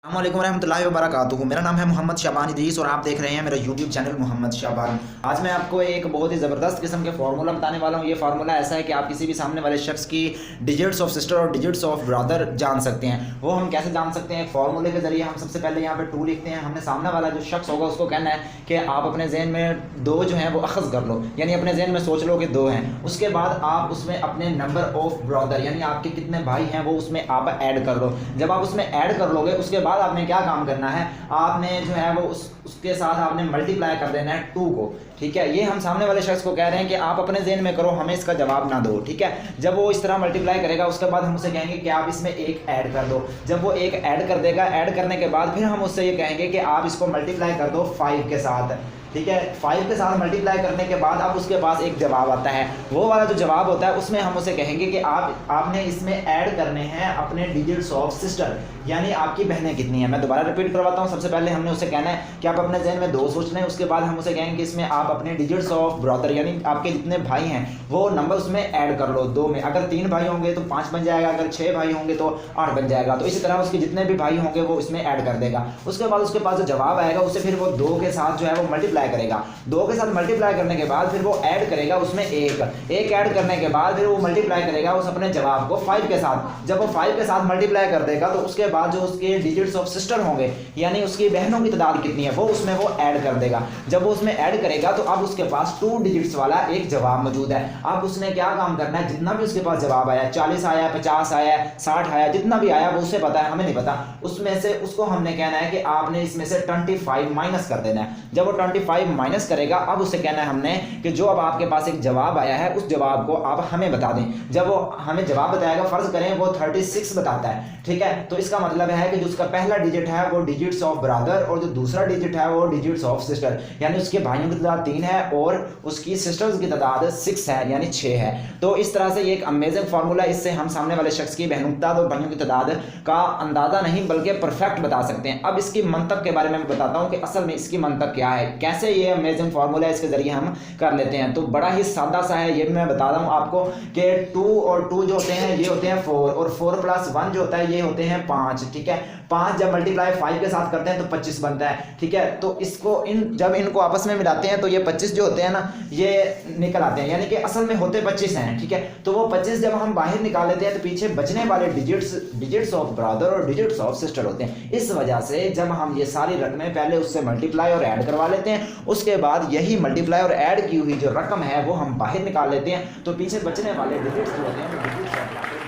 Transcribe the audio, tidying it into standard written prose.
अस्सलामुअलैकुम रहमतुल्लाहि व बरकातुहू। मेरा नाम है मोहम्मद शाबान इदरीस और आप देख रहे हैं मेरा यूट्यूब चैनल मोहम्मद शाबान। आज मैं आपको एक बहुत ही ज़बरदस्त किस्म के फार्मूला बताने वाला हूँ। ये फार्मूला ऐसा है कि आप किसी भी सामने वाले शख्स की डिजिट्स ऑफ सिस्टर और डिजिट्स ऑफ ब्रदर जान सकते हैं। वो हम कैसे जान सकते हैं? फार्मूले के जरिए हम सबसे पहले यहाँ पर 2 लिखते हैं। हमने सामने वाला जो शख्स होगा उसको कहना है कि आप अपने जहन में 2 जो है वो अखज़ कर लो, यानी अपने जहन में सोच लो कि 2 हैं। उसके बाद आप उसमें अपने नंबर ऑफ ब्रदर यानी आपके कितने भाई हैं वो उसमें आप ऐड कर लो। जब आप उसमें ऐड कर लोगे उसके बाद आपने क्या काम करना है, आपने जो है वो उसके साथ आपने मल्टीप्लाई कर देना है 2 को। ठीक है, ये हम सामने वाले शख्स को कह रहे हैं कि आप अपने ज़हन में करो, हमें इसका जवाब ना दो। ठीक है, जब वो इस तरह मल्टीप्लाई करेगा उसके बाद हम उसे कहेंगे कि आप इसमें 1 ऐड कर दो। जब वो 1 ऐड कर देगा, ऐड करने के बाद फिर हम उससे ये कहेंगे कि आप इसको मल्टीप्लाई कर दो 5 के साथ। ठीक है, 5 के साथ मल्टीप्लाई करने के बाद अब उसके पास एक जवाब आता है। वो वाला जो जवाब होता है उसमें हम उसे कहेंगे कि आपने इसमें ऐड करने हैं अपने डिजिट्स ऑफ सिस्टर, यानी आपकी बहनें कितनी हैं। मैं दोबारा रिपीट करवाता हूँ। सबसे पहले हमने उसे कहना है कि आप अपने जहन में 2 सोच लें। उसके बाद हम उसे कहेंगे कि इसमें आप अपने डिजिट्स ऑफ ब्रदर यानी आपके जितने भाई हैं वो नंबर उसमें ऐड कर लो 2 में। अगर 3 भाई होंगे तो 5 बन जाएगा, अगर 6 भाई होंगे तो 8 बन जाएगा। तो इसी तरह उसके जितने भी भाई होंगे वो इसमें ऐड कर देगा। उसके बाद उसके पास जो जवाब आएगा उसे फिर वो 2 के साथ जो है वो मल्टीप्लाई करेगा। 2 के साथ मल्टीप्लाई करने के बाद फिर वो ऐड करेगा उसमें 1 ऐड करने के बाद फिर वो मल्टीप्लाई करेगा उस अपने जवाब को 5 के साथ। जब वो 5 के साथ मल्टीप्लाई कर देगा तो उसके बाद जो उसके डिजिट्स ऑफ सिस्टर होंगे यानी उसकी बहनों की तादाद कितनी है वो उसमें वो ऐड कर देगा। जब वो उसमें ऐड करेगा तो अब उसके पास 2 डिजिट्स वाला एक जवाब मौजूद है। अब उसने क्या काम करना है, जितना भी उसके पास जवाब आया, 40 आया, 50 आया, 60 आया, जितना भी आया वो उसे पता है, हमें नहीं पता। उसमें से उसको हमने कहना है कि आपने इसमें से 25 माइनस कर देना है। जब वो 25 माइनस करेगा अब उसे कहना है हमने कि जो अब आपके पास एक जवाब आया है उस जवाब को आप हमें बता दें। जब वो हमें जवाब बताएगा, फर्ज करें वो 36 बताता है, ठीक है, तो इसका मतलब है कि जो उसका पहला डिजिट है वो डिजिट्स ऑफ ब्रदर और जो दूसरा डिजिट है वो डिजिट्स ऑफ सिस्टर, यानी उसके भाइयों की तादाद 3 है और उसकी सिस्टर्स की तादाद 6 है यानी 6 है। तो इस तरह से ये एक अमेजिंग फार्मूला, इससे हम सामने वाले शख्स की बहनों की तादाद और भाइयों की तादाद का अंदाजा नहीं बल्कि परफेक्ट बता सकते हैं। अब इसकी मंतक के बारे में मैं बताता हूँ कि असल में इसकी मंतक क्या है, कैसे ये अमेजिंग फार्मूला है इसके जरिए हम कर लेते हैं। तो बड़ा ही सादा सा है, ये मैं बता रहा हूँ आपको कि 2 और 2 जो होते हैं ये होते हैं 4 और 4 + 1 जो होता है ये होते हैं 5। ठीक है, 5 जब मल्टीप्लाई 5 के साथ करते हैं तो 25 बनता है। ठीक है, तो इसको जब इनको आपस में मिलाते हैं तो ये 25 जो होते हैं ना ये निकल आते हैं, यानी कि असल में होते 25 हैं। ठीक है, तो वो 25 जब हम बाहर निकाल लेते हैं तो पीछे बचने वाले डिजिट्स ऑफ ब्रदर और डिजिट्स ऑफ सिस्टर होते हैं। इस वजह से जब हम ये सारी रकमें पहले उससे मल्टीप्लाई और ऐड करवा लेते हैं, उसके बाद यही मल्टीप्लाई और ऐड की हुई जो रकम है वो हम बाहर निकाल लेते हैं, तो पीछे बचने वाले डिजिट्स जो होते हैं